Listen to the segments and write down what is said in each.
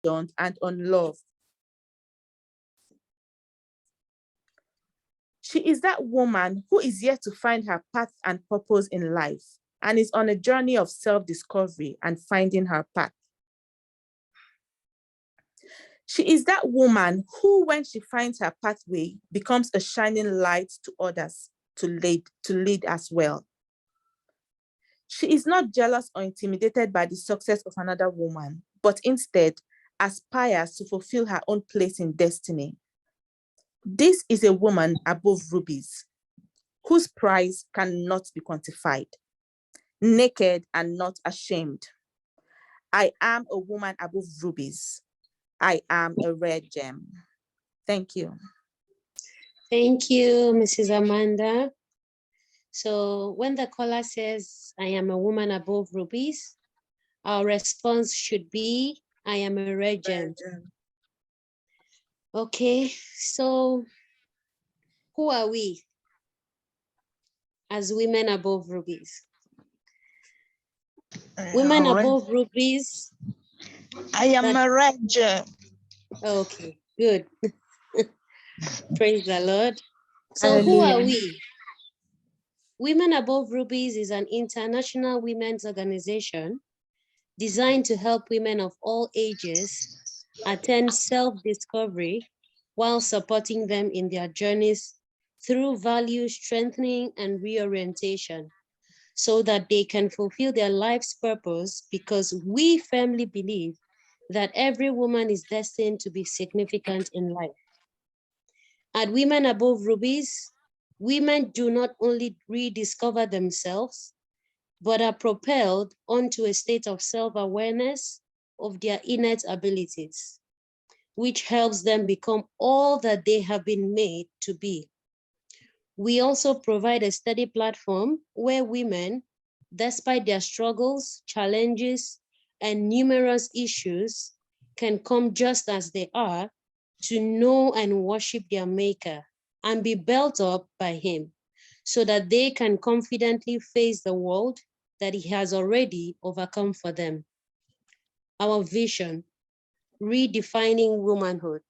and unloved. She is that woman who is yet to find her path and purpose in life and is on a journey of self-discovery and finding her path. She is that woman who, when she finds her pathway, becomes a shining light to others to lead as well. She is not jealous or intimidated by the success of another woman, but instead aspires to fulfill her own place in destiny. This is a woman above rubies, whose price cannot be quantified, naked and not ashamed. I am a woman above rubies. I am a rare gem. Thank you. Thank you, Mrs. Amanda. So when the caller says, I am a woman above rubies, our response should be, I am a rare gem. Okay, so who are we as women above rubies? Women above rubies. I am a red gem. Okay, good. Praise the Lord. So who are we? Women Above Rubies is an international women's organization designed to help women of all ages attain self-discovery while supporting them in their journeys through value strengthening and reorientation so that they can fulfill their life's purpose, because we firmly believe that every woman is destined to be significant in life. At Women Above Rubies, women do not only rediscover themselves, but are propelled onto a state of self-awareness of their innate abilities, which helps them become all that they have been made to be. We also provide a steady platform where women, despite their struggles, challenges, and numerous issues, can come just as they are to know and worship their Maker and be built up by Him so that they can confidently face the world that He has already overcome for them. Our vision, redefining womanhood.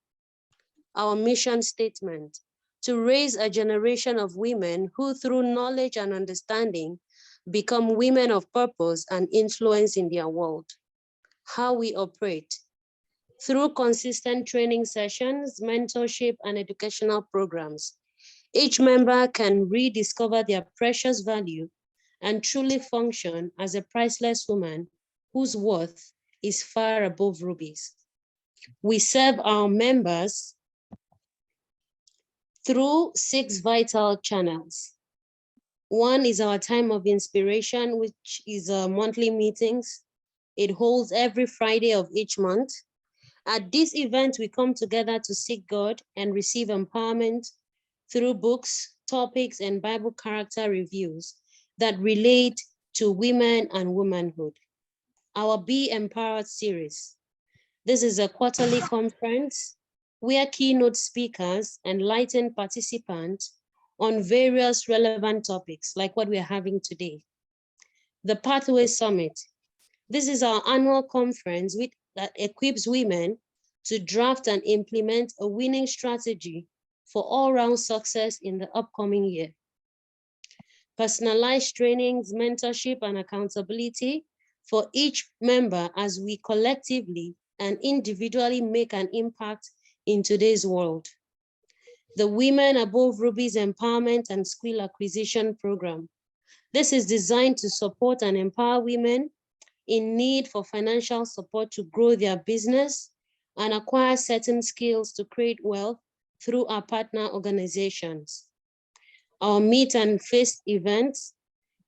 Our mission statement, to raise a generation of women who through knowledge and understanding become women of purpose and influence in their world. How we operate, through consistent training sessions, mentorship, and educational programs. Each member can rediscover their precious value and truly function as a priceless woman whose worth is far above rubies. We serve our members through 6 vital channels. One is our time of inspiration, which is monthly meetings. It holds every Friday of each month. At this event, we come together to seek God and receive empowerment through books, topics, and Bible character reviews that relate to women and womanhood. Our Be Empowered series. This is a quarterly conference where keynote speakers enlighten participants on various relevant topics like what we are having today. The Pathway Summit. This is our annual conference that equips women to draft and implement a winning strategy for all-round success in the upcoming year. Personalized trainings, mentorship, and accountability for each member as we collectively and individually make an impact in today's world. The Women Above Rubies Empowerment and Skill Acquisition Program. This is designed to support and empower women in need for financial support to grow their business and acquire certain skills to create wealth through our partner organizations. Our Meet and Feast events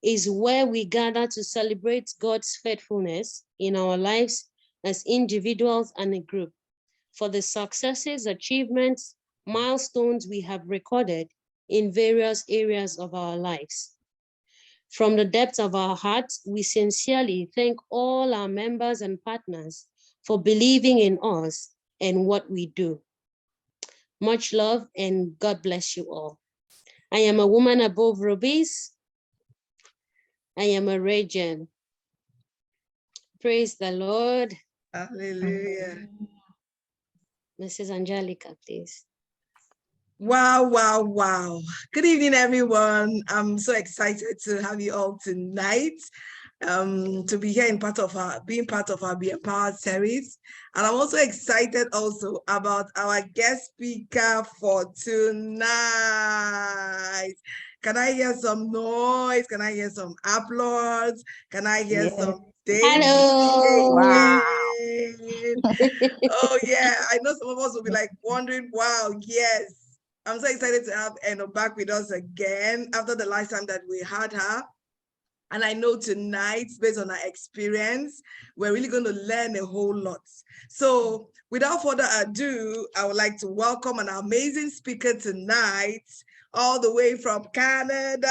is where we gather to celebrate God's faithfulness in our lives as individuals and a group for the successes, achievements, milestones we have recorded in various areas of our lives. From the depths of our hearts, we sincerely thank all our members and partners for believing in us and what we do. Much love and God bless you all. I am a woman above rubies. I am a radiant. Praise the Lord. Hallelujah. Mrs. Angelica, please. Wow, wow, wow. Good evening, everyone. I'm so excited to have you all tonight, to be here in being part of our Be Empowered series. And I'm also excited also about our guest speaker for tonight. Can I hear some noise? Can I hear some applause? Can I hear some David? Hello. Wow. Oh yeah, I know some of us will be like wondering, wow, yes. I'm so excited to have Eno back with us again after the last time that we had her. And I know tonight, based on our experience, we're really going to learn a whole lot. So without further ado, I would like to welcome an amazing speaker tonight, all the way from Canada.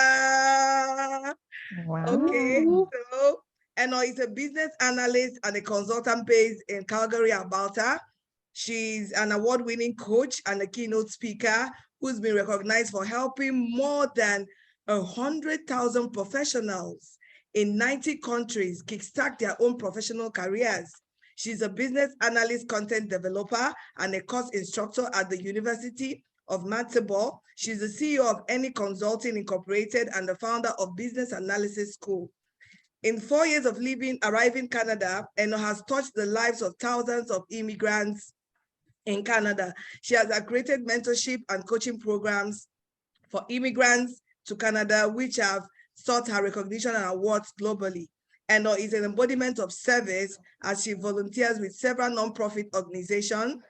Wow. Okay, so Eno is a business analyst and a consultant based in Calgary, Alberta. She's an award-winning coach and a keynote speaker who's been recognized for helping more than 100,000 professionals in 90 countries kickstart their own professional careers. She's a business analyst, content developer, and a course instructor at the University of Manitoba. She's the CEO of Any Consulting Incorporated and the founder of Business Analysis School. In 4 years of arriving Canada, Eno has touched the lives of thousands of immigrants in Canada. She has created mentorship and coaching programs for immigrants to Canada, which have sought her recognition and awards globally. Eno is an embodiment of service as she volunteers with several nonprofit organizations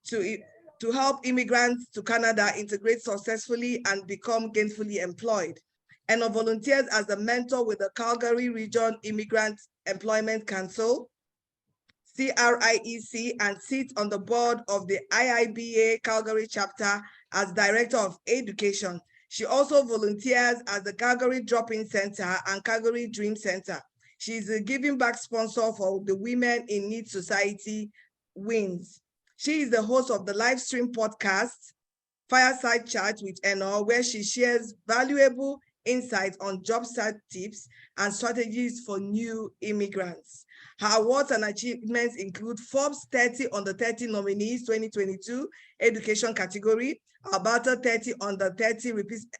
to help immigrants to Canada integrate successfully and become gainfully employed. Eno volunteers as a mentor with the Calgary Region Immigrant Employment Council, CRIEC, and sits on the board of the IIBA Calgary chapter as Director of Education. She also volunteers as the Calgary Drop-In Center and Calgary Dream Center. She is a giving back sponsor for the Women in Need Society WINS. She is the host of the live stream podcast, Fireside Chat with Eno, where she shares valuable insights on job search tips and strategies for new immigrants. Her awards and achievements include Forbes 30 Under 30 Nominees 2022 Education category, Alberta 30 Under 30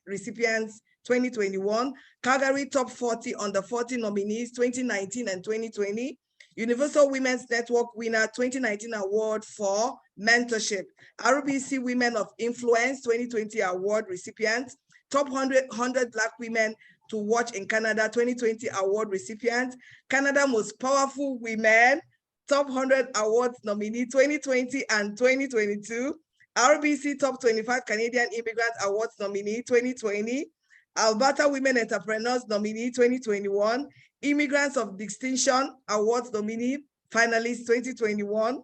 Recipients 2021, Calgary Top 40 Under 40 Nominees 2019 and 2020, Universal Women's Network winner 2019 award for mentorship, RBC Women of Influence 2020 award recipient, Top 100 Black Women to Watch in Canada 2020 award recipient, Canada Most Powerful Women, Top 100 Awards nominee 2020 and 2022, RBC Top 25 Canadian Immigrant Awards nominee 2020, Alberta Women Entrepreneurs nominee 2021, Immigrants of Distinction Awards nominee finalist 2021.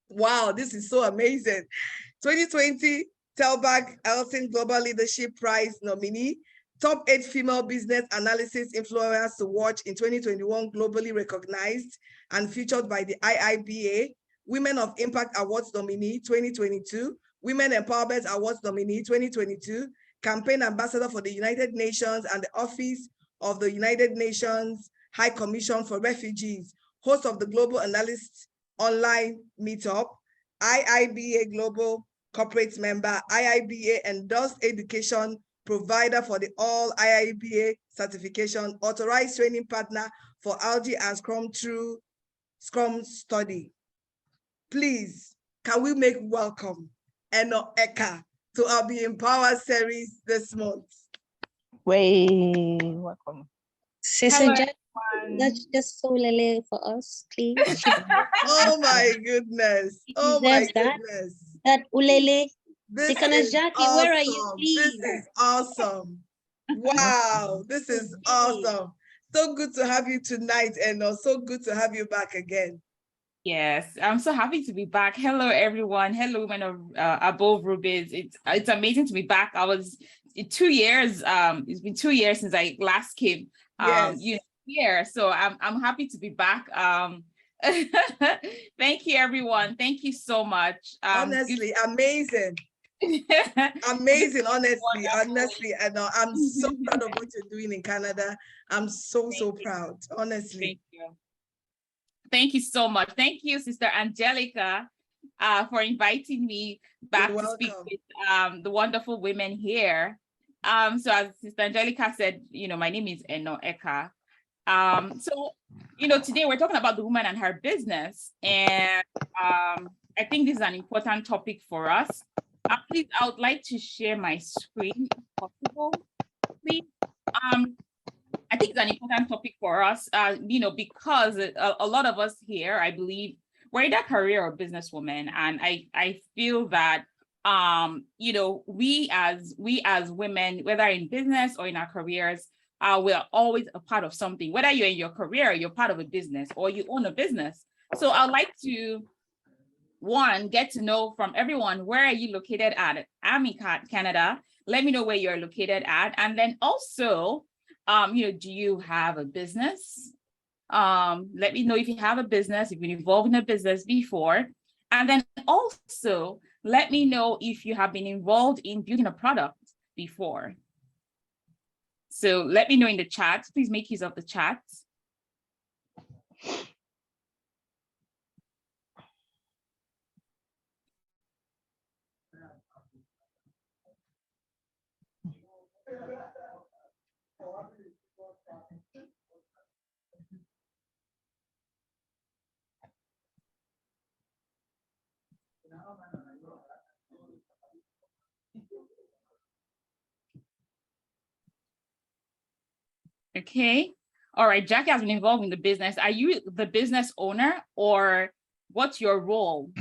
Wow, this is so amazing. 2020 Telbach Elson Global Leadership Prize nominee, Top 8 Female Business Analysis Influencers to Watch in 2021, globally recognized and featured by the IIBA, Women of Impact Awards nominee 2022, Women Empowerment Awards nominee 2022, Campaign Ambassador for the United Nations and the Office of the United Nations High Commission for Refugees, host of the Global Analyst Online Meetup, IIBA Global Corporate Member, IIBA Endorsed Education Provider for the All IIBA Certification, Authorized Training Partner for Algae and Scrum through Scrum Study. Please, can we make welcome Eno Eka to our Be Empowered series this month? Welcome. Sister Jack, that's just so lele for us, please. Oh my goodness. Oh my goodness. That ulele. This Deaconess is Jackie, awesome. where are you, please? This is awesome. Wow, this is awesome. So good to have you tonight, Eno. So good to have you back again. Yes, I'm so happy to be back. Hello, everyone. Hello, women of above rubies. It's amazing to be back. I was 2 years. It's been 2 years since I last came. Yes. Here, so I'm happy to be back. Thank you, everyone. Thank you so much. Honestly, amazing. Amazing, honestly. And I'm so proud of what you're doing in Canada. I'm so proud, honestly. Thank you. Thank you so much. Thank you, Sister Angelica, for inviting me back to speak with the wonderful women here. So as Sister Angelica said, my name is Eno Eka. So, today we're talking about the woman and her business. And I think this is an important topic for us. Please, I would like to share my screen if possible, please. I think it's an important topic for us, because a lot of us here, I believe, we're either career or businesswoman. And I feel that, we as women, whether in business or in our careers, we're always a part of something, whether you're in your career, you're part of a business, or you own a business. So I'd like to, one, get to know from everyone, where are you located at? I'm in Canada. Let me know where you're located at. And then also, do you have a business? Let me know if you have a business, if you've been involved in a business before. And then also, let me know if you have been involved in building a product before. So let me know in the chat. Please make use of the chat. Okay. All right. Jackie has been involved in the business. Are you the business owner, or what's your role?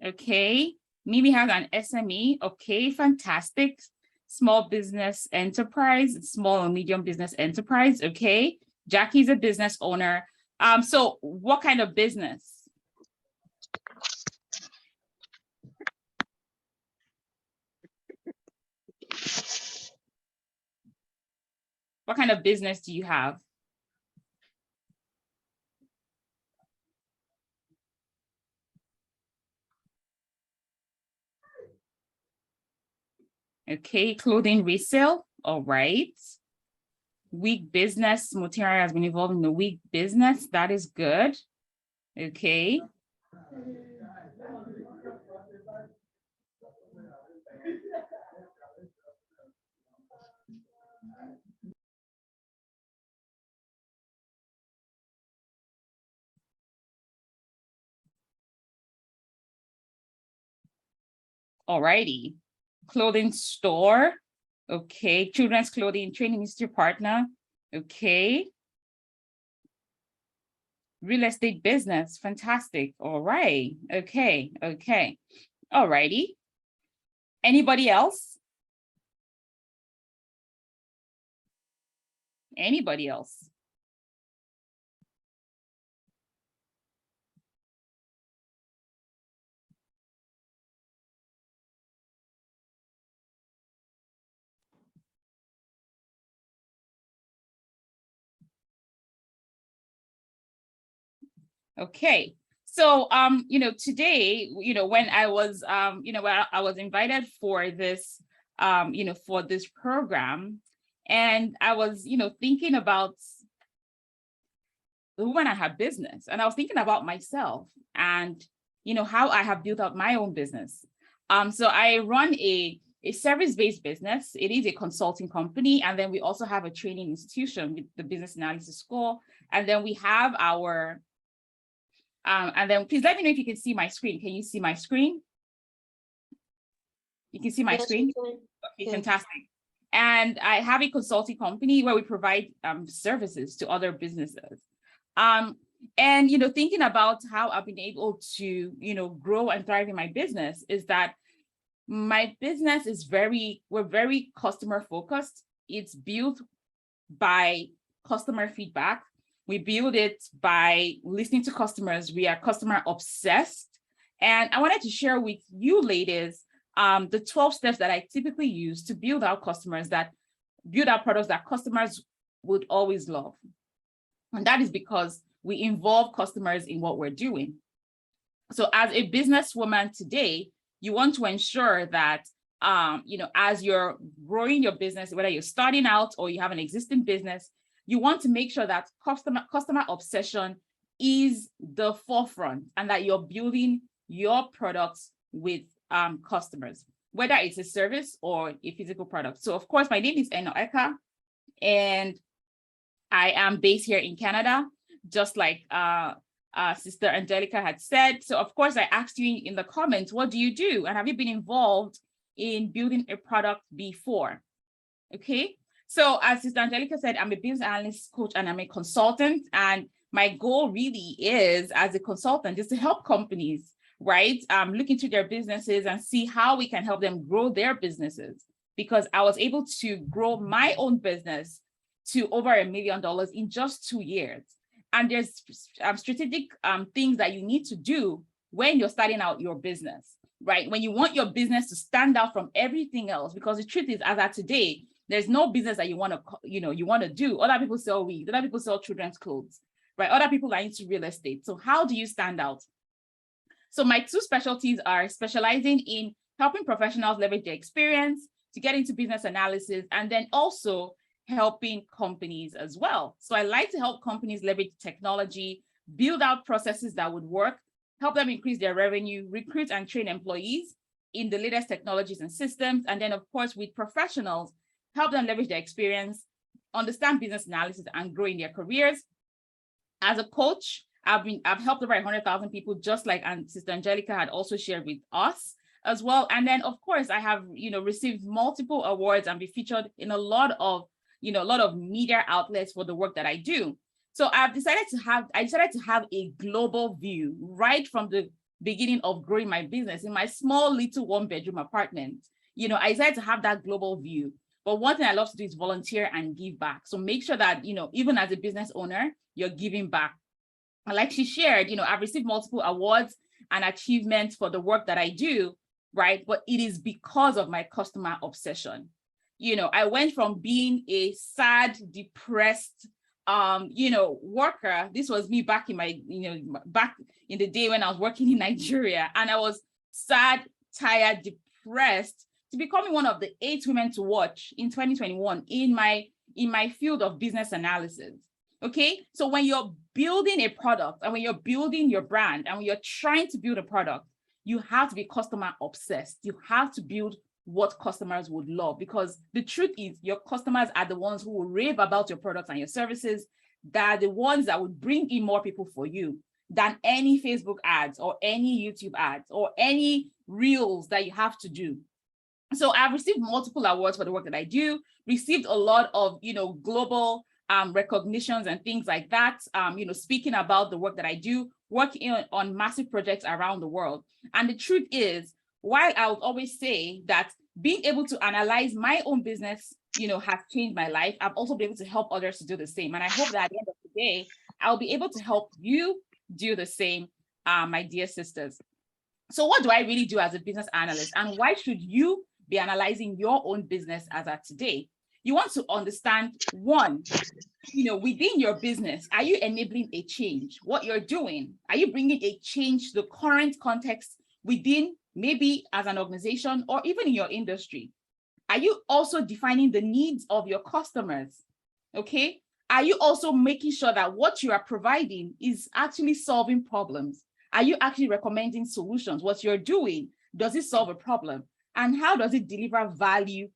Okay. Mimi has an SME. Okay, fantastic. Small business enterprise, small and medium business enterprise. Okay. Jackie's a business owner. So what kind of business? What kind of business do you have? Okay, clothing resale. All right. Wig business. Mutiara has been involved in the wig business. That is good. Okay. All righty. Clothing store. Okay. Children's clothing training institute partner. Okay. Real estate business. Fantastic. All right. Okay. Okay. All righty. Anybody else? Anybody else? Okay. So, today, when I was, when I was invited for this, for this program, and I was, thinking about the woman I have business, and I was thinking about myself and, how I have built up my own business. So I run a service-based business. It is a consulting company. And then we also have a training institution with the Business Analysis School. And then we have our, and then please let me know if you can see my screen. Can you see my screen? You can see my screen? Okay, yeah. Fantastic. And I have a consulting company where we provide services to other businesses. And, thinking about how I've been able to, grow and thrive in my business is that my business is we're very customer focused. It's built by customer feedback. We build it by listening to customers. We are customer obsessed. And I wanted to share with you ladies the 12 steps that I typically use to build out products that customers would always love. And that is because we involve customers in what we're doing. So as a businesswoman today, you want to ensure that, as you're growing your business, whether you're starting out or you have an existing business, you want to make sure that customer obsession is the forefront and that you're building your products with customers, whether it's a service or a physical product. So of course, my name is Eno Eka, and I am based here in Canada, just like Sister Angelica had said. So of course, I asked you in the comments, what do you do? And have you been involved in building a product before? Okay. So as Sister Angelica said, I'm a business analyst coach and I'm a consultant. And my goal really is, as a consultant, is to help companies, right? Look into their businesses and see how we can help them grow their businesses. Because I was able to grow my own business to over $1 million in just 2 years. And there's strategic things that you need to do when you're starting out your business, right? When you want your business to stand out from everything else, because the truth is, as of today, there's no business that you want to do. Other people sell weed, other people sell children's clothes, right? Other people are into real estate. So how do you stand out? So my two specialties are specializing in helping professionals leverage their experience to get into business analysis, and then also helping companies as well. So I like to help companies leverage technology, build out processes that would work, help them increase their revenue, recruit and train employees in the latest technologies and systems. And then of course, with professionals, help them leverage their experience, understand business analysis and grow in their careers. As a coach, I've helped over 100,000 people, just like Sister Angelica had also shared with us as well. And then of course, I have received multiple awards and be featured in a lot of media outlets for the work that I do. So I decided to have a global view right from the beginning of growing my business in my small little 1-bedroom apartment. I decided to have that global view. But one thing I love to do is volunteer and give back. So make sure that, even as a business owner, you're giving back. And like she shared, I've received multiple awards and achievements for the work that I do, right? But it is because of my customer obsession. I went from being a sad, depressed, worker. This was me back in back in the day when I was working in Nigeria, and I was sad, tired, depressed, to becoming one of the 8 women to watch in 2021 in my field of business analysis. Okay, so when you're building a product and when you're building your brand and when you're trying to build a product, you have to be customer obsessed. You have to build what customers would love, because the truth is your customers are the ones who will rave about your products and your services. They're the ones that would bring in more people for you than any Facebook ads or any YouTube ads or any reels that you have to do. So I've received multiple awards for the work that I do, received a lot of, global recognitions and things like that, speaking about the work that I do, working on massive projects around the world. And the truth is, while I would always say that being able to analyze my own business, has changed my life, I've also been able to help others to do the same. And I hope that at the end of the day, I'll be able to help you do the same, my dear sisters. So what do I really do as a business analyst? And why should you be analyzing your own business as of today? You want to understand, one, within your business, are you enabling a change? What you're doing, are you bringing a change to the current context within, maybe as an organization or even in your industry? Are you also defining the needs of your customers? Okay. Are you also making sure that what you are providing is actually solving problems? Are you actually recommending solutions? What you're doing, does it solve a problem? And how does it deliver value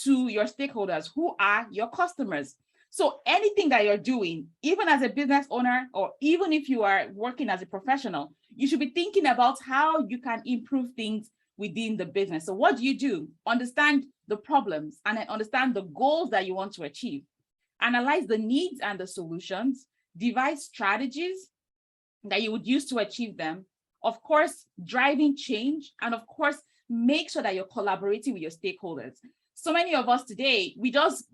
to your stakeholders, who are your customers? So anything that you're doing, even as a business owner, or even if you are working as a professional, you should be thinking about how you can improve things within the business. So what do? Understand the problems and then understand the goals that you want to achieve. Analyze the needs and the solutions, devise strategies that you would use to achieve them. Of course, driving change, and of course, make sure that you're collaborating with your stakeholders. So many of us today, we just,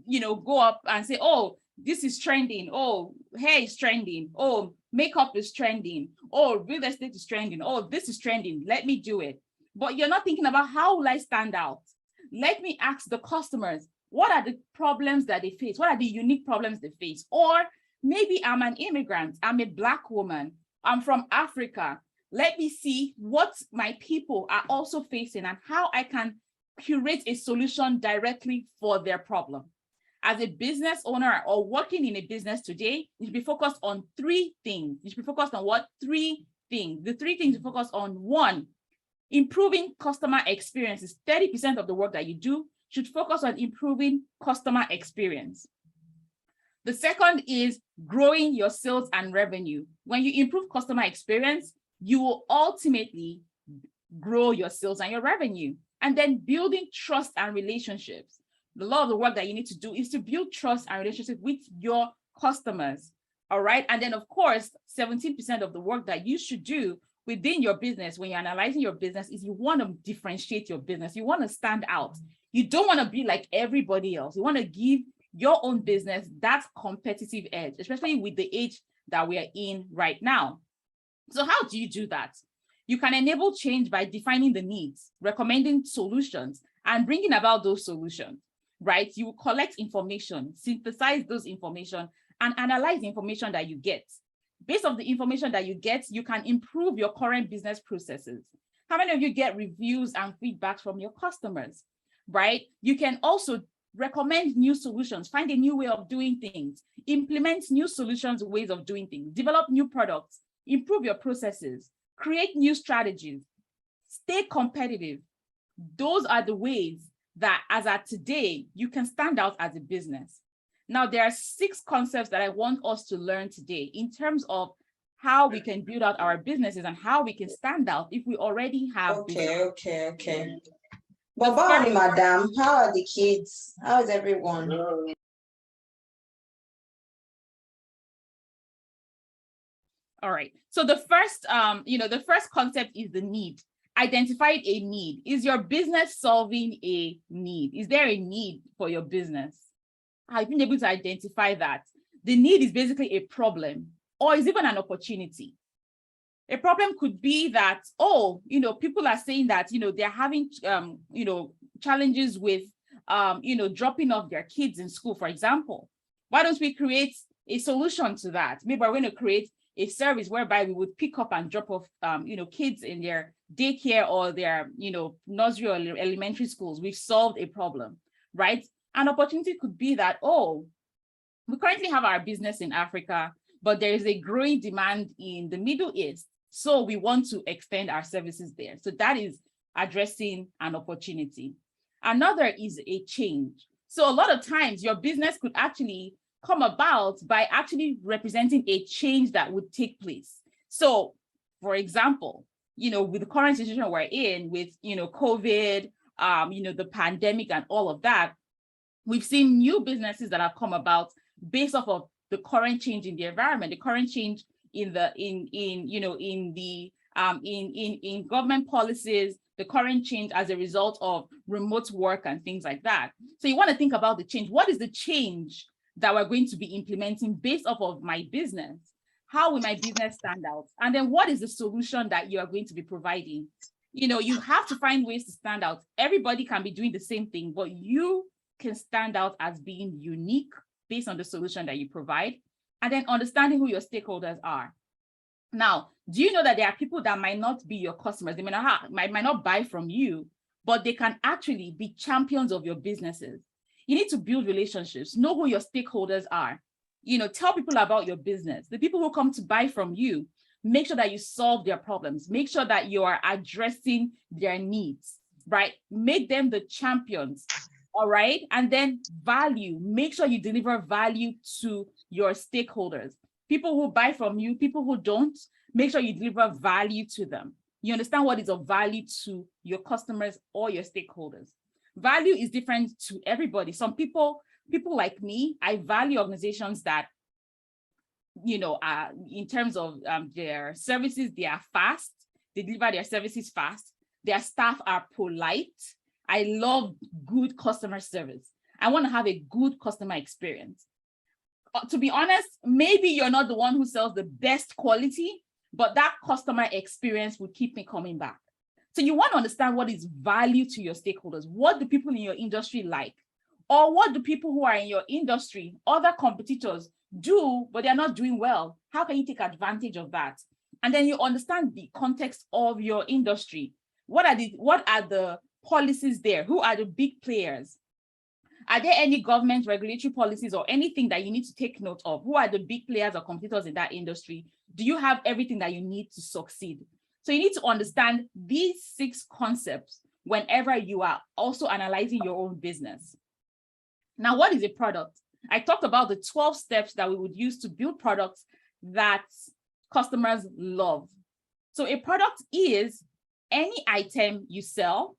go up and say, oh, this is trending. Oh, hair is trending. Oh, makeup is trending. Oh, real estate is trending. Oh, this is trending. Let me do it. But you're not thinking about, how will I stand out? Let me ask the customers, what are the problems that they face? What are the unique problems they face? Or maybe I'm an immigrant. I'm a Black woman. I'm from Africa. let me see what my people are also facing and how I can curate a solution directly for their problem. As a business owner or working in a business today, you should be focused on 3 things. You should be focused on what? 3 things. The 3 things you focus on: 1, improving customer experiences. 30% of the work that you do should focus on improving customer experience. The second is growing your sales and revenue. When you improve customer experience, you will ultimately grow your sales and your revenue. And then building trust and relationships. A lot of the work that you need to do is to build trust and relationship with your customers. All right. And then, of course, 17% of the work that you should do within your business when you're analyzing your business is you want to differentiate your business. You want to stand out. You don't want to be like everybody else. You want to give your own business that competitive edge, especially with the age that we are in right now. So how do you do that? You can enable change by defining the needs, recommending solutions, and bringing about those solutions, right? You collect information, synthesize those information, and analyze the information that you get. Based on the information that you get, you can improve your current business processes. How many of you get reviews and feedback from your customers, right? You can also recommend new solutions, find a new way of doing things, implement new solutions, ways of doing things, develop new products, improve your processes, create new strategies, stay competitive. Those are the ways that, as at today, you can stand out as a business. Now, there are 6 concepts that I want us to learn today in terms of how we can build out our businesses and how we can stand out if we already have Okay. But bye, madam. How are the kids? How is everyone? All right. So the first, the first concept is the need. Identify a need. Is your business solving a need? Is there a need for your business? Have you been able to identify that? The need is basically a problem, or is even an opportunity. A problem could be that, people are saying that, they're having, challenges with, dropping off their kids in school, for example. Why don't we create a solution to that? Maybe we're going to create a service whereby we would pick up and drop off, kids in their daycare or their, nursery or elementary schools. We've solved a problem, right? An opportunity could be that, we currently have our business in Africa, but there is a growing demand in the Middle East. So we want to extend our services there. So that is addressing an opportunity. Another is a change. So a lot of times your business could actually come about by actually representing a change that would take place. So, for example, with the current situation we're in with, COVID, the pandemic and all of that, we've seen new businesses that have come about based off of the current change in the environment, the current change in government policies, the current change as a result of remote work and things like that. So you want to think about the change. What is the change that we're going to be implementing based off of my business? How will my business stand out? And then what is the solution that you are going to be providing? You have to find ways to stand out. Everybody can be doing the same thing, but you can stand out as being unique based on the solution that you provide, and then understanding who your stakeholders are. Now, do you know that there are people that might not be your customers? They might not buy from you, but they can actually be champions of your businesses. You need to build relationships, know who your stakeholders are. Tell people about your business. The people who come to buy from you, make sure that you solve their problems. Make sure that you are addressing their needs, right? Make them the champions. All right. And then value, make sure you deliver value to your stakeholders. People who buy from you, people who don't, make sure you deliver value to them. You understand what is of value to your customers or your stakeholders. Value is different to everybody. Some people like me, I value organizations that, in terms of their services, they are fast. They deliver their services fast. Their staff are polite. I love good customer service. I want to have a good customer experience. To be honest, maybe you're not the one who sells the best quality, but that customer experience will keep me coming back. So you want to understand what is value to your stakeholders. What do people in your industry like? Or what do people who are in your industry, other competitors, do, but they're not doing well? How can you take advantage of that? And then you understand the context of your industry. What are the policies there? Who are the big players? Are there any government regulatory policies or anything that you need to take note of? Who are the big players or competitors in that industry? Do you have everything that you need to succeed? So you need to understand these 6 concepts whenever you are also analyzing your own business. Now, what is a product? I talked about the 12 steps that we would use to build products that customers love. So a product is any item you sell,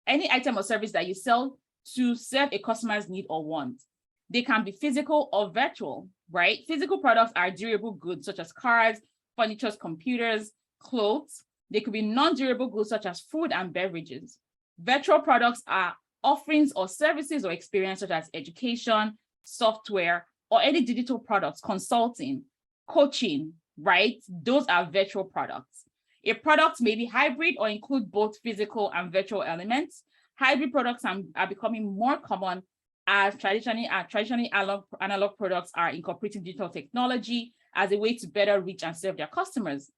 any item or service that you sell to serve a customer's need or want. They can be physical or virtual, right? Physical products are durable goods such as cars, furniture, computers, clothes. They could be non-durable goods such as food and beverages. Virtual products are offerings or services or experience such as education, software, or any digital products, consulting, coaching, right? Those are virtual products. A product may be hybrid or include both physical and virtual elements. Hybrid products are becoming more common as traditionally analog products are incorporating digital technology as a way to better reach and serve their customers.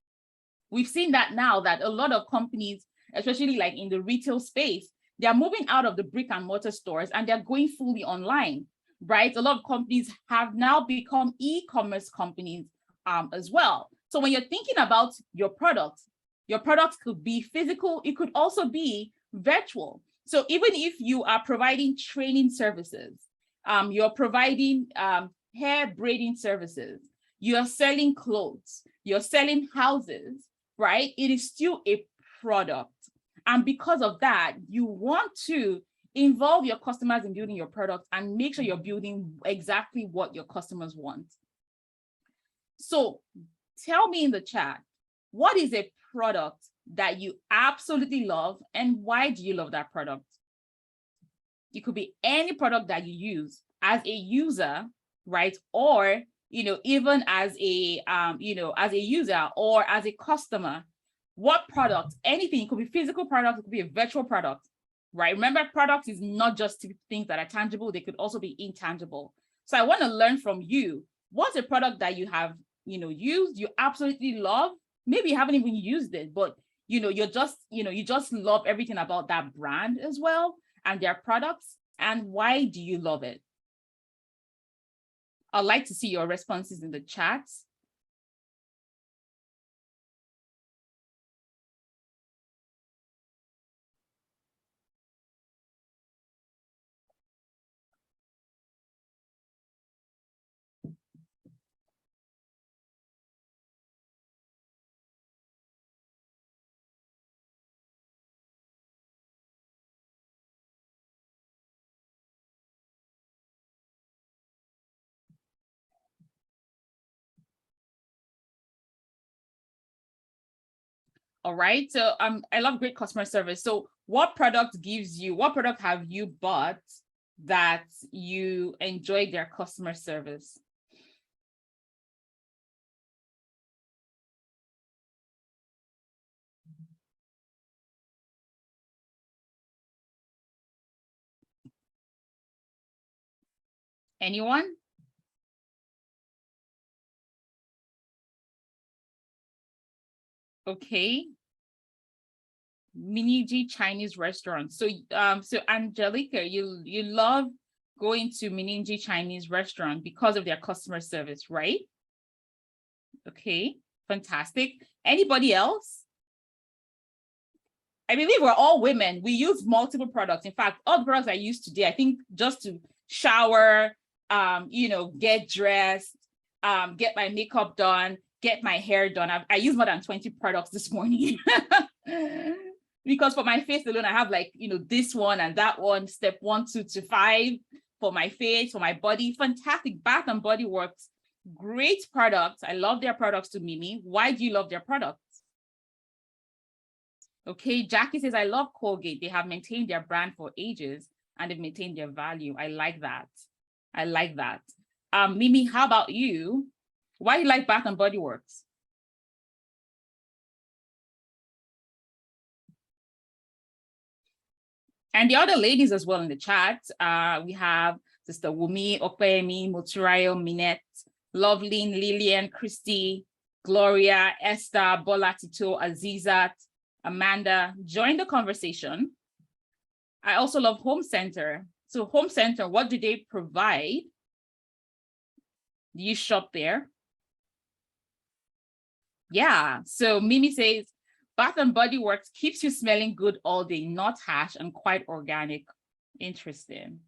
We've seen that now that a lot of companies, especially like in the retail space, they're moving out of the brick and mortar stores and they're going fully online, right? A lot of companies have now become e-commerce companies as well. So when you're thinking about your products could be physical, it could also be virtual. So even if you are providing training services, you're providing hair braiding services, you're selling clothes, you're selling houses, right? It is still a product. And because of that, you want to involve your customers in building your product and make sure you're building exactly what your customers want. So tell me in the chat, what is a product that you absolutely love and why do you love that product? It could be any product that you use as a user, right? Or, even as a, as a user or as a customer. What product? Anything. It could be physical product, it could be a virtual product, right? Remember, products is not just things that are tangible, they could also be intangible. So I want to learn from you. What's a product that you have, used, you absolutely love? Maybe you haven't even used it, but you just love everything about that brand as well and their products. And why do you love it? I'd like to see your responses in the chat. All right, so I love great customer service. So what product have you bought that you enjoyed their customer service? Anyone? Okay. Miniji Chinese restaurant. So Angelica, you love going to Miniji Chinese restaurant because of their customer service, right? Okay, fantastic. Anybody else? I believe we're all women. We use multiple products. In fact, all the products I use today, I think just to shower, get dressed, get my makeup done, get my hair done. I use more than 20 products this morning. Because for my face alone, I have this one and that one, step 1, 2 to 5 for my face, for my body. Fantastic. Bath and Body Works, great products. I love their products to Mimi. Why do you love their products? Okay, Jackie says, I love Colgate. They have maintained their brand for ages and they've maintained their value. I like that. I like that. Mimi, how about you? Why do you like Bath and Body Works? And the other ladies as well in the chat, we have Sister Wumi, Opeyemi, Moturayo, Minette, Loveline, Lillian, Christy, Gloria, Esther, Bola, Tito, Azizat, Amanda, join the conversation. I also love Home Center. So Home Center, what do they provide? Do you shop there? Yeah, so Mimi says, Bath and Body Works keeps you smelling good all day, not harsh and quite organic. Interesting.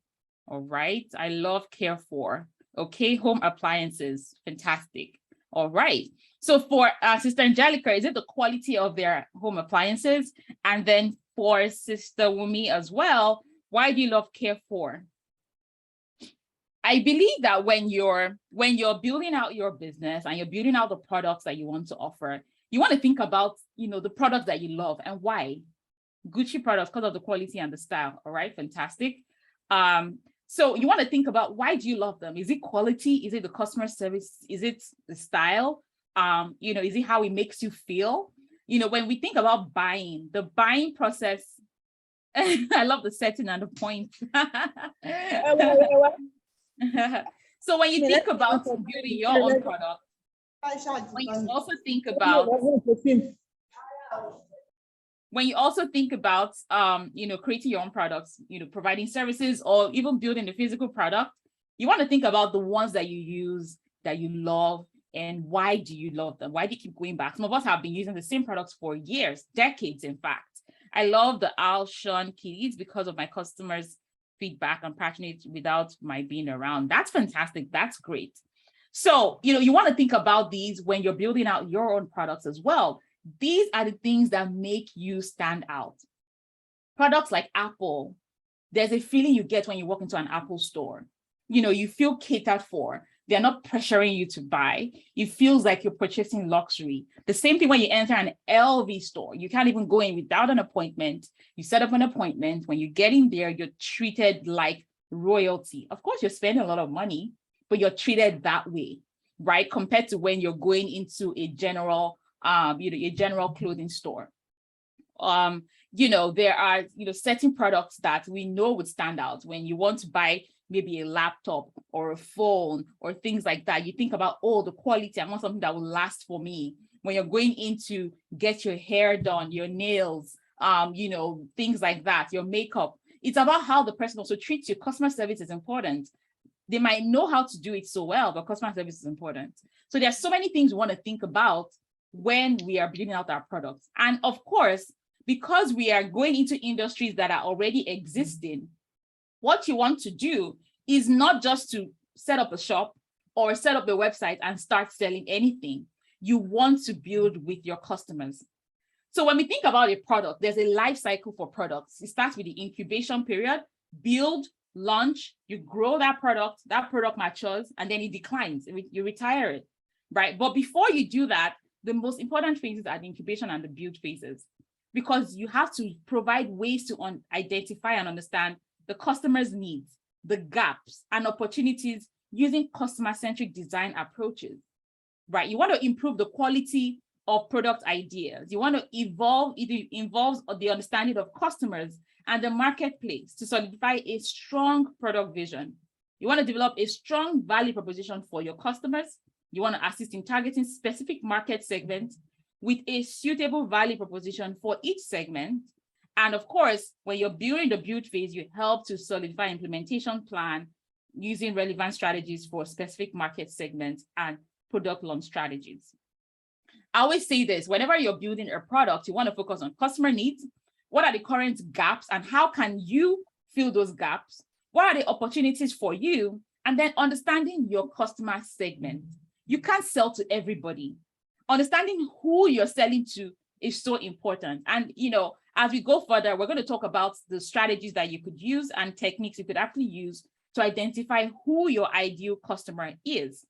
All right, I love Care For. Okay, home appliances, fantastic. All right, so for Sister Angelica, is it the quality of their home appliances? And then for Sister Wumi as well, why do you love Care For? I believe that when you're building out your business and you're building out the products that you want to offer, you want to think about, the products that you love and why. Gucci products because of the quality and the style. All right, fantastic. So you want to think about, why do you love them? Is it quality? Is it the customer service? Is it the style? Is it how it makes you feel? When we think about buying, the buying process, I love the setting and the point. So when you think about building your own product, when you also think about creating your own products, providing services or even building the physical product, you want to think about the ones that you use, that you love, and why do you love them? Why do you keep going back? Some of us have been using the same products for years, decades, in fact. I love the Al Sean Keys because of my customers' feedback and passionate without my being around. That's fantastic. That's great. So, you want to think about these when you're building out your own products as well. These are the things that make you stand out. Products like Apple, there's a feeling you get when you walk into an Apple store. You feel catered for. They're not pressuring you to buy. It feels like you're purchasing luxury. The same thing when you enter an LV store. You can't even go in without an appointment. You set up an appointment. When you get in there, you're treated like royalty. Of course, you're spending a lot of money, but you're treated that way, right? Compared to when you're going into a general, a general clothing store. There are, certain products that we know would stand out. When you want to buy maybe a laptop or a phone or things like that, you think about, the quality, I want something that will last for me. When you're going in to get your hair done, your nails, things like that, your makeup, it's about how the person also treats you. Customer service is important. They might know how to do it so well, but customer service is important. So there's so many things we want to think about when we are building out our products. And of course, because we are going into industries that are already existing, what you want to do is not just to set up a shop or set up a website and start selling anything. You want to build with your customers. So when we think about a product, there's a life cycle for products. It starts with the incubation period, build, launch, you grow that product matures, and then it declines, you retire it, right? But before you do that, the most important phases are the incubation and the build phases, because you have to provide ways to identify and understand the customer's needs, the gaps and opportunities using customer-centric design approaches, right? You want to improve the quality of product ideas. You want to evolve, it involves the understanding of customers and the marketplace to solidify a strong product vision. You want to develop a strong value proposition for your customers. You want to assist in targeting specific market segments with a suitable value proposition for each segment. And of course, when you're building the build phase, you help to solidify implementation plan using relevant strategies for specific market segments and product launch strategies. I always say this, whenever you're building a product, you want to focus on customer needs. What are the current gaps and how can you fill those gaps? What are the opportunities for you? And then understanding your customer segment. You can't sell to everybody. Understanding who you're selling to is so important. And, as we go further, we're going to talk about the strategies that you could use and techniques you could actually use to identify who your ideal customer is.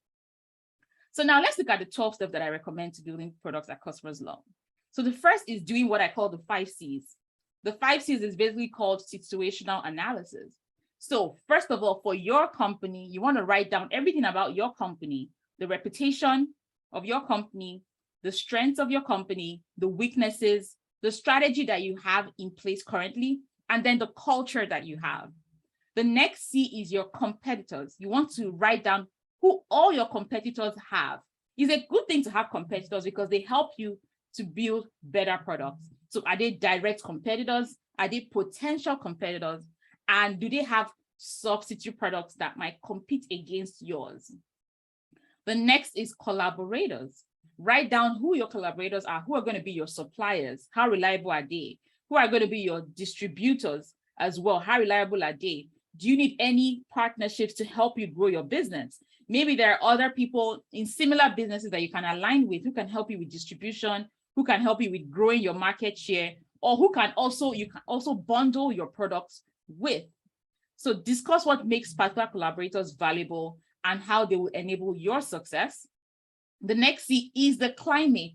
So now let's look at the 12 steps that I recommend to building products that customers love. So the first is doing what I call the 5 C's. The 5 C's is basically called situational analysis. So first of all, for your company, you want to write down everything about your company, the reputation of your company, the strengths of your company, the weaknesses, the strategy that you have in place currently, and then the culture that you have. The next C is your competitors. You want to write down who all your competitors have. It's a good thing to have competitors because they help you to build better products. So are they direct competitors? Are they potential competitors? And do they have substitute products that might compete against yours? The next is collaborators. Write down who your collaborators are, who are going to be your suppliers, how reliable are they? Who are going to be your distributors as well? How reliable are they? Do you need any partnerships to help you grow your business? Maybe there are other people in similar businesses that you can align with who can help you with distribution, who can help you with growing your market share, or you can also bundle your products with. So discuss what makes particular collaborators valuable and how they will enable your success. The next C is the climate.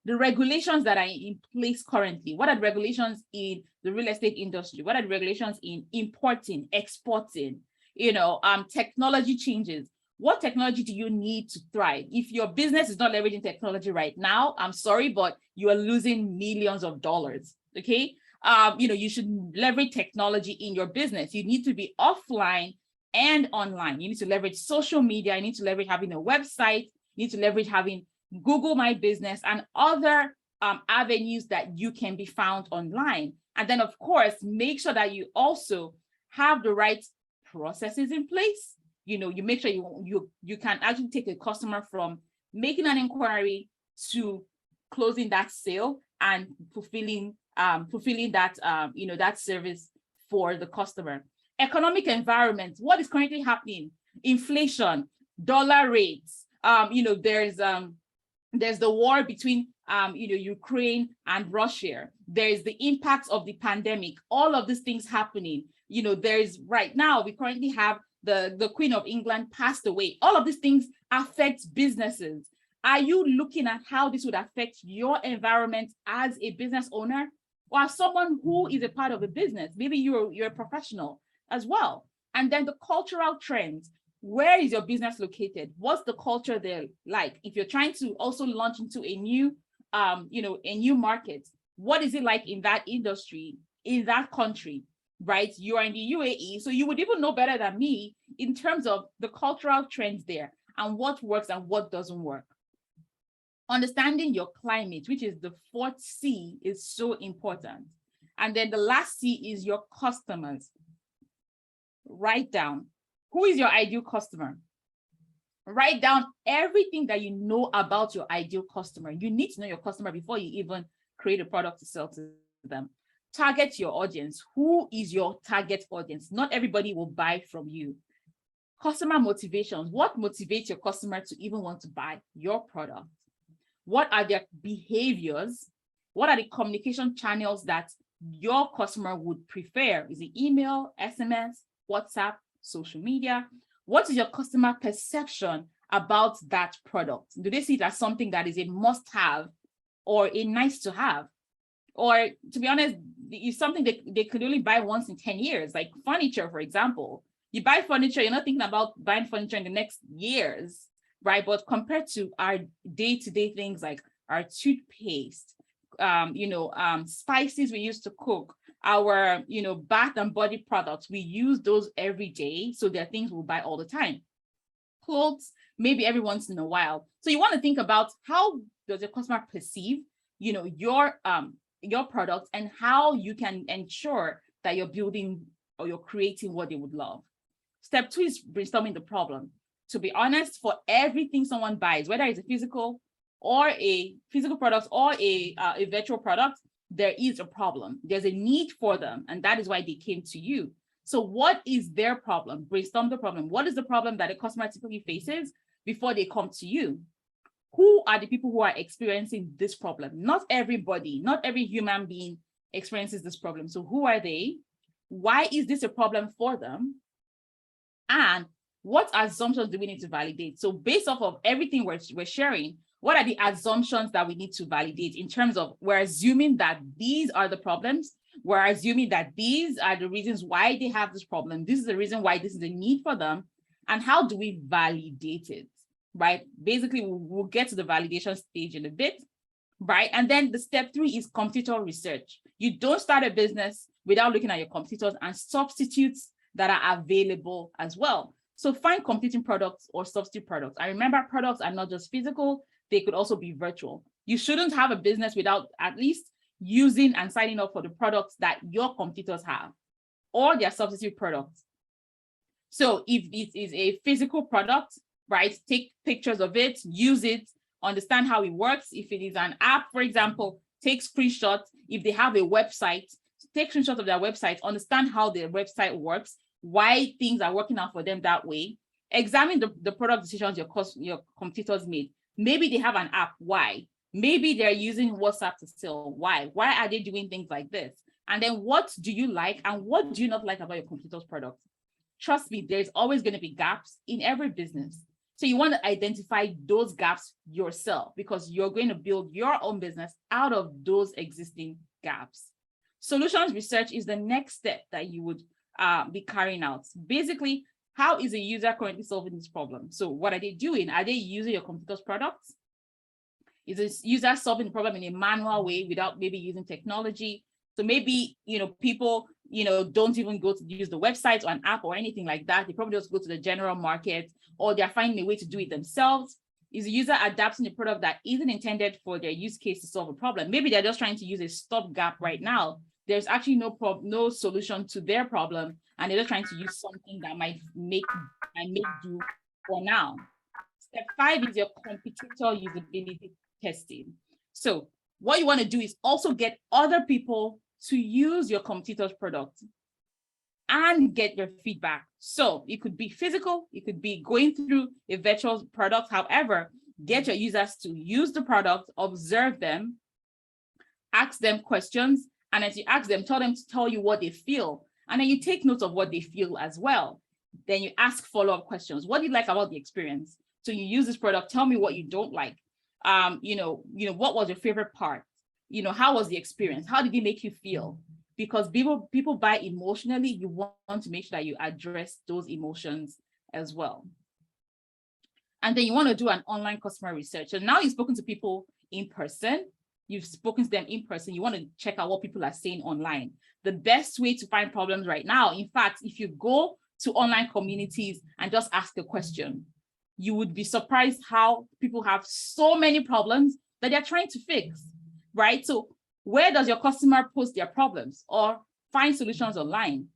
The regulations that are in place currently. What are the regulations in the real estate industry? What are the regulations in importing, exporting? Technology changes. What technology do you need to thrive? If your business is not leveraging technology right now, I'm sorry, but you are losing millions of dollars, okay? You should leverage technology in your business. You need to be offline and online. You need to leverage social media. You need to leverage having a website. You need to leverage having Google My Business and other avenues that you can be found online. And then, of course, make sure that you also have the right processes in place. You make sure you can actually take a customer from making an inquiry to closing that sale and fulfilling that that service for the customer. Economic environment, what is currently happening? Inflation, dollar rates. There's the war between Ukraine and Russia. There's the impact of the pandemic. All of these things happening. There's right now we currently have the Queen of England passed away. All of these things affect businesses. Are you looking at how this would affect your environment as a business owner or as someone who is a part of a business? Maybe you're a professional as well. And then the cultural trends. Where is your business located? What's the culture there like? If you're trying to also launch into a new market, what is it like in that industry, in that country, right? You are in the UAE, so you would even know better than me in terms of the cultural trends there and what works and what doesn't work. Understanding your climate, which is the fourth C, is so important. And then the last C is your customers. Write down, who is your ideal customer? Write down everything that you know about your ideal customer. You need to know your customer before you even create a product to sell to them. Target your audience. Who is your target audience? Not everybody will buy from you. Customer motivations. What motivates your customer to even want to buy your product? What are their behaviors? What are the communication channels that your customer would prefer? Is it email, SMS, WhatsApp, social media? What is your customer perception about that product? Do they see it as something that is a must-have or a nice-to-have? Or, to be honest, it's something they could only buy once in 10 years, like furniture, for example. You buy furniture, you're not thinking about buying furniture in the next years, right? But compared to our day-to-day things like our toothpaste, spices we use to cook, our bath and body products, we use those every day, so they're things we'll buy all the time. Clothes, maybe every once in a while. So you want to think about how does your customer perceive your products and how you can ensure that you're building or you're creating what they would love. Step 2 is brainstorming the problem. To be honest, for everything someone buys, whether it's a physical product or a virtual product, there is a problem. There's a need for them, and that is why they came to you. So what is their problem? Brainstorm the problem. What is the problem that a customer typically faces before they come to you? Who are the people who are experiencing this problem? Not everybody, not every human being experiences this problem. So who are they? Why is this a problem for them? And what assumptions do we need to validate? So based off of everything we're sharing, what are the assumptions that we need to validate in terms of we're assuming that these are the problems, we're assuming that these are the reasons why they have this problem, this is the reason why this is a need for them, and how do we validate it, right? Basically, we'll get to the validation stage in a bit, right? And then the step 3 is competitor research. You don't start a business without looking at your competitors and substitutes that are available as well. So find competing products or substitute products. I remember products are not just physical, they could also be virtual. You shouldn't have a business without at least using and signing up for the products that your competitors have or their substitute products. So if it is a physical product, right, take pictures of it, use it, understand how it works. If it is an app, for example, take screenshots. If they have a website, take screenshots of their website, understand how their website works, why things are working out for them that way. Examine the product decisions your competitors made. Maybe they have an app, why? Maybe they're using WhatsApp to sell, why? Why are they doing things like this? And then what do you like and what do you not like about your competitor's product? Trust me, there's always going to be gaps in every business. So you want to identify those gaps yourself because you're going to build your own business out of those existing gaps. Solutions research is the next step that you would be carrying out. Basically, how is a user currently solving this problem? So what are they doing? Are they using your competitor's products? Is this user solving the problem in a manual way without maybe using technology? So maybe, people, don't even go to use the website or an app or anything like that. They probably just go to the general market or they're finding a way to do it themselves. Is the user adapting a product that isn't intended for their use case to solve a problem? Maybe they're just trying to use a stopgap right now. There's actually no solution to their problem, and they're just trying to use something that might make do for now. Step 5 is your competitor usability testing. So what you want to do is also get other people to use your competitor's product and get your feedback. So it could be physical, it could be going through a virtual product. However, get your users to use the product, observe them, ask them questions, and as you ask them, tell them to tell you what they feel. And then you take note of what they feel as well. Then you ask follow-up questions. What do you like about the experience? So you use this product, tell me what you don't like. What was your favorite part? How was the experience? How did it make you feel? Because people buy emotionally, you want to make sure that you address those emotions as well. And then you want to do an online customer research. So now you've spoken to people in person, you've spoken to them in person, you want to check out what people are saying online. The best way to find problems right now, in fact, if you go to online communities and just ask a question, you would be surprised how people have so many problems that they're trying to fix, right? So where does your customer post their problems or find solutions online?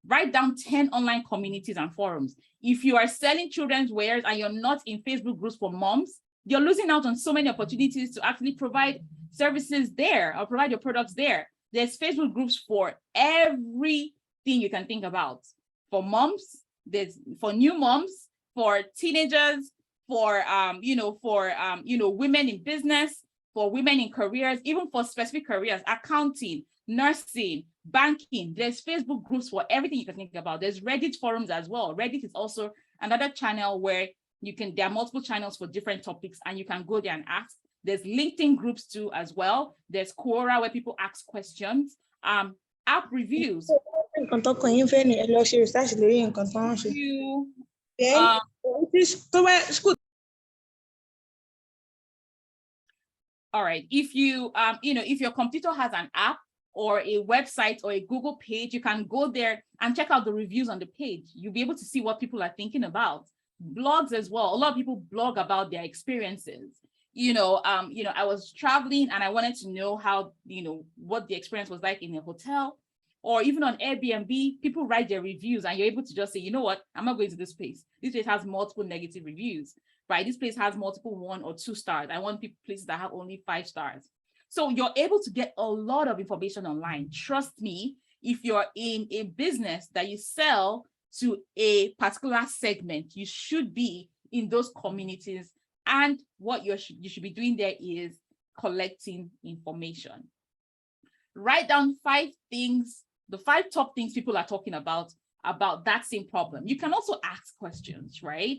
Write down 10 online communities and forums. If you are selling children's wares and you're not in Facebook groups for moms, you're losing out on so many opportunities to actually provide services there or provide your products there. There's Facebook groups for everything you can think about. For moms, there's for new moms, for teenagers, for women in business, for women in careers, even for specific careers, accounting, nursing, banking. There's Facebook groups for everything you can think about. There's Reddit forums as well. Reddit is also another channel where there are multiple channels for different topics and you can go there and ask. There's LinkedIn groups too as well. There's Quora where people ask questions. App reviews. All right, if your competitor has an app or a website or a Google page, you can go there and check out the reviews on the page. You'll be able to see what people are thinking about. Blogs as well. A lot of people blog about their experiences. I was traveling and I wanted to know how, what the experience was like in a hotel, or even on Airbnb, people write their reviews and you're able to just say, you know what, I'm not going to this place. This place has multiple negative reviews, right? This place has multiple 1 or 2 stars. I want places that have only 5 stars. So you're able to get a lot of information online. Trust me, if you're in a business that you sell to a particular segment, you should be in those communities. And what you should be doing there is collecting information. Write down 5 things, the 5 top things people are talking about that same problem. You can also ask questions, right?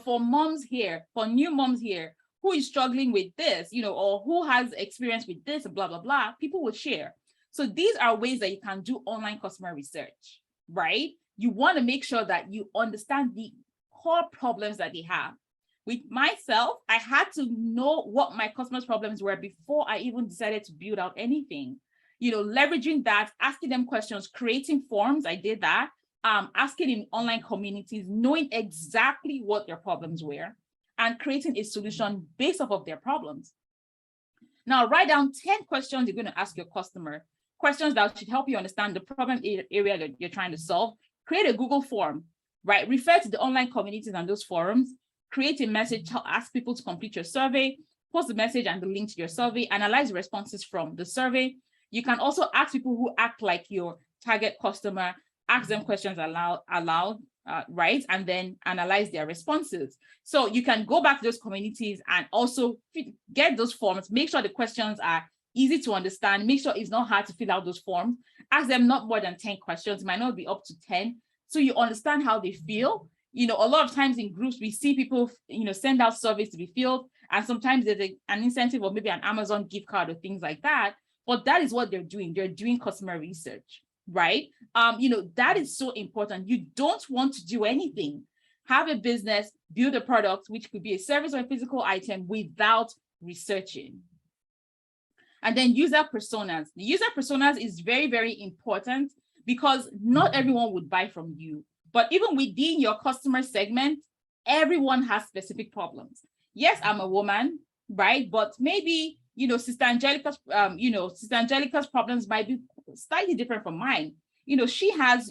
For moms here, for new moms here, who is struggling with this, or who has experience with this, blah, blah, blah, people will share. So these are ways that you can do online customer research, right? You want to make sure that you understand the core problems that they have. With myself, I had to know what my customers' problems were before I even decided to build out anything. Leveraging that, asking them questions, creating forms, I did that. asking in online communities, knowing exactly what their problems were, and creating a solution based off of their problems. Now, write down 10 questions you're going to ask your customer, questions that should help you understand the problem area that you're trying to solve. Create a Google form, right? Refer to the online communities and those forums. Create a message, ask people to complete your survey, post the message and the link to your survey, analyze the responses from the survey. You can also ask people who act like your target customer, ask them questions aloud, right? And then analyze their responses. So you can go back to those communities and also get those forms, make sure the questions are easy to understand, make sure it's not hard to fill out those forms. Ask them not more than 10 questions, it might not be up to 10. So you understand how they feel. You know, a lot of times in groups, we see people, you know, send out surveys to be filled, and sometimes there's an incentive or maybe an Amazon gift card or things like that. But that is what they're doing. They're doing customer research, right? You know, that is so important. You don't want to do anything, have a business, build a product, which could be a service or a physical item, without researching. And then user personas. The user personas is very, very important because not everyone would buy from you. But even within your customer segment, everyone has specific problems. Yes, I'm a woman, right? But maybe, you know, Sister Angelica's problems might be slightly different from mine. You know, she has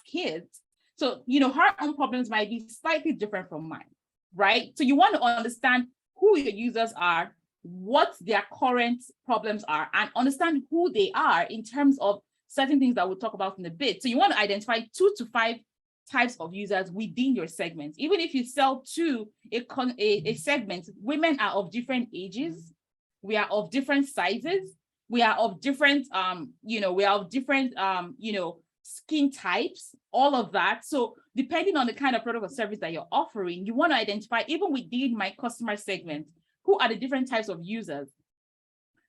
kids. So, you know, her own problems might be slightly different from mine, right? So you want to understand who your users are, what their current problems are, and understand who they are in terms of certain things that we'll talk about in a bit. So you want to identify 2 to 5 types of users within your segment. Even if you sell to a segment, women are of different ages, we are of different sizes, we are of different skin types, all of that. So depending on the kind of product or service that you're offering, you want to identify, even within my customer segment, who are the different types of users.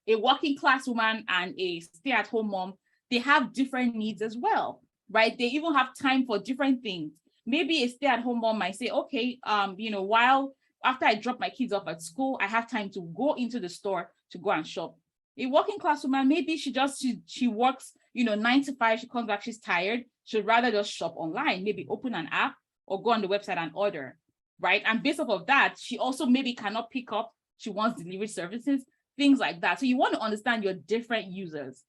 A working class woman and a stay-at-home mom, they have different needs as well, right? They even have time for different things. Maybe a stay-at-home mom might say, okay, while after I drop my kids off at school, I have time to go into the store to go and shop. A working class woman, maybe she works, 9 to 5, she comes back, she's tired. She'd rather just shop online, maybe open an app or go on the website and order, right? And based off of that, she also maybe cannot pick up, she wants delivery services, things like that. So you want to understand your different users.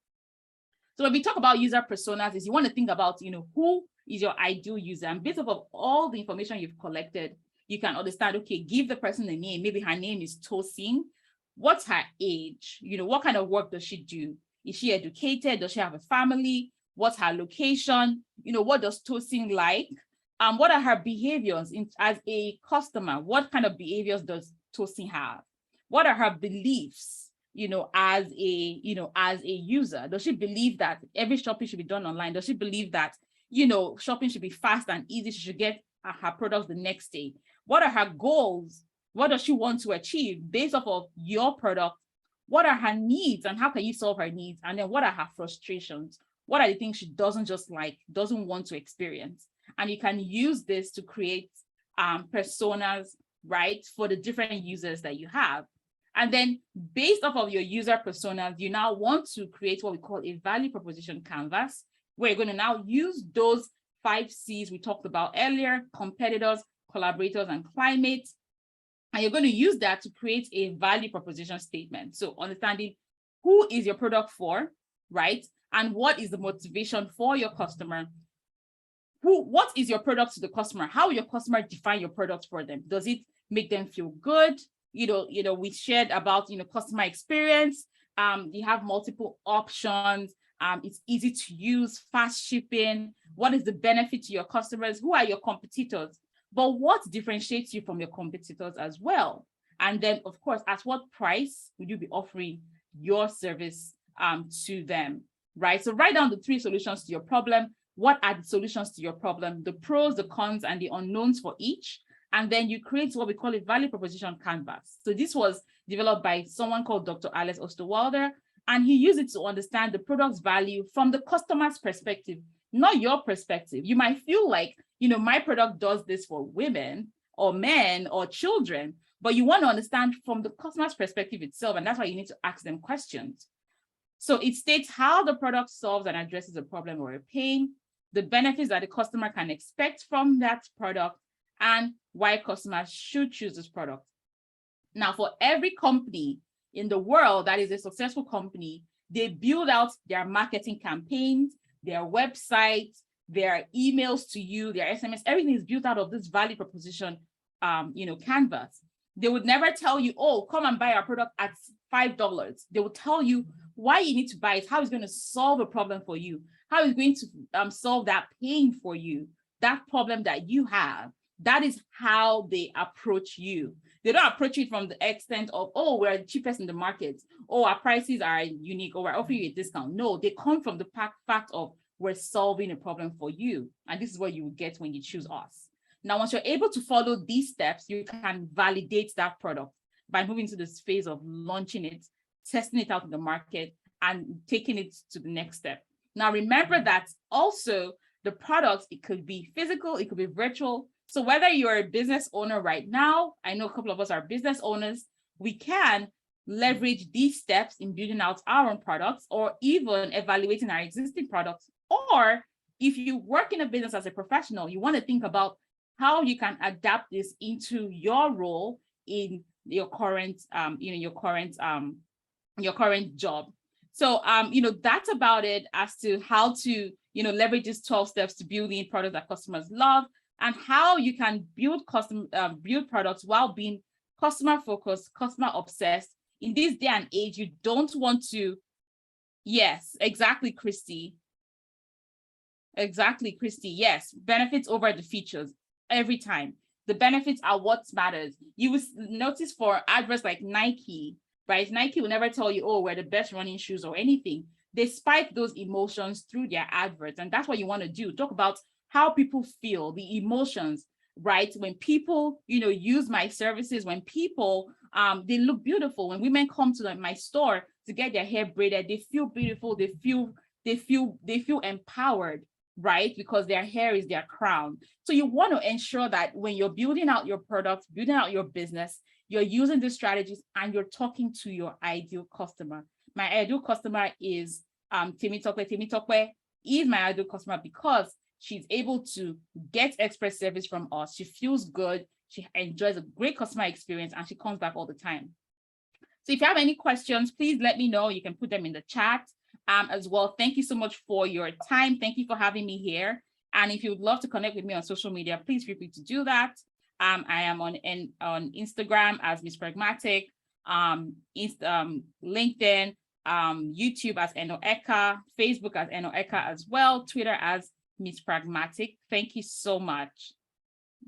So when we talk about user personas, is you want to think about, who is your ideal user? And based off of all the information you've collected, you can understand, okay, give the person a name. Maybe her name is Tosin. What's her age? What kind of work does she do? Is she educated? Does she have a family? What's her location? What does Tosin like? What are her behaviors as a customer? What kind of behaviors does Tosin have? What are her beliefs, as a user? Does she believe that every shopping should be done online? Does she believe that, shopping should be fast and easy? She should get her products the next day. What are her goals? What does she want to achieve based off of your product? What are her needs and how can you solve her needs? And then what are her frustrations? What are the things she doesn't want to experience? And you can use this to create personas, right, for the different users that you have. And then based off of your user personas, you now want to create what we call a value proposition canvas, where you're going to now use those 5 C's we talked about earlier: competitors, collaborators, and climate. And you're going to use that to create a value proposition statement. So understanding who is your product for, right? And what is the motivation for your customer? What is your product to the customer? How will your customer define your product for them? Does it make them feel good? We shared about, customer experience. You have multiple options. It's easy to use, fast shipping. What is the benefit to your customers? Who are your competitors? But what differentiates you from your competitors as well? And then, of course, at what price would you be offering your service to them, right? So write down the 3 solutions to your problem. What are the solutions to your problem? The pros, the cons, and the unknowns for each. And then you create what we call a value proposition canvas. So this was developed by someone called Dr. Alex Osterwalder, and he used it to understand the product's value from the customer's perspective, not your perspective. You might feel like, my product does this for women or men or children, but you want to understand from the customer's perspective itself, and that's why you need to ask them questions. So it states how the product solves and addresses a problem or a pain. the benefits that the customer can expect from that product, and why customers should choose this product. Now, for every company in the world that is a successful company, they build out their marketing campaigns, their websites, their emails to you, their SMS, everything is built out of this value proposition, canvas. They would never tell you, oh, come and buy our product at $5. They will tell you why you need to buy it, how it's going to solve a problem for you, how it's going to solve that pain for you, that problem that you have. That is how they approach you. They don't approach it from the extent of, oh, we're the cheapest in the market, oh, our prices are unique, or we're offering you a discount. No, they come from the fact of, we're solving a problem for you. And this is what you will get when you choose us. Now, once you're able to follow these steps, you can validate that product by moving to this phase of launching it, testing it out in the market, and taking it to the next step. Now, remember that also the product, it could be physical, it could be virtual. So whether you're a business owner right now, I know a couple of us are business owners, we can leverage these steps in building out our own products, or even evaluating our existing products. Or if you work in a business as a professional, you want to think about how you can adapt this into your role in your current, your current job. So, that's about it as to how to, leverage these 12 steps to building products that customers love, and how you can build build products while being customer focused, customer obsessed. In this day and age, you don't want to, yes, exactly, Christy. Exactly, Christy. Yes, benefits over the features every time. The benefits are what matters. You will notice for adverts like Nike, right? Nike will never tell you, oh, we're the best running shoes or anything. They spike those emotions through their adverts. And that's what you want to do. Talk about how people feel, the emotions, right? When people, use my services, when people, they look beautiful. When women come to my store to get their hair braided, they feel beautiful. They feel empowered, right? Because their hair is their crown. So you want to ensure that when you're building out your products, building out your business, you're using these strategies and you're talking to your ideal customer. My ideal customer is Temitope. Temitope is my ideal customer because she's able to get express service from us. She feels good. She enjoys a great customer experience and she comes back all the time. So if you have any questions, please let me know. You can put them in the chat as well. Thank you so much for your time. Thank you for having me here. And if you would love to connect with me on social media, please feel free to do that. I am on Instagram as Miss Pragmatic, LinkedIn, YouTube as Eno Eka, Facebook as Eno Eka as well, Twitter as Miss Pragmatic. Thank you so much.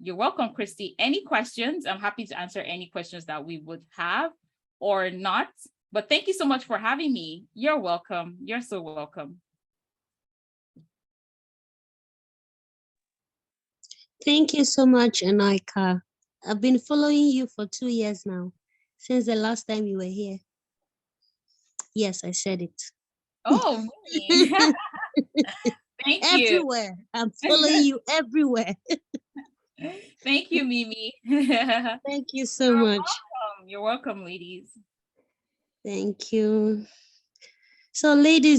You're welcome, Christy. Any questions? I'm happy to answer any questions that we would have or not. But thank you so much for having me. You're welcome. You're so welcome. Thank you so much, Anaika. I've been following you for 2 years now, since the last time you were here. Yes, I said it. Oh, really? Thank you. Everywhere. I'm following you everywhere. Thank you, Mimi. Thank you so much. Welcome. You're welcome, ladies. Thank you. So, ladies,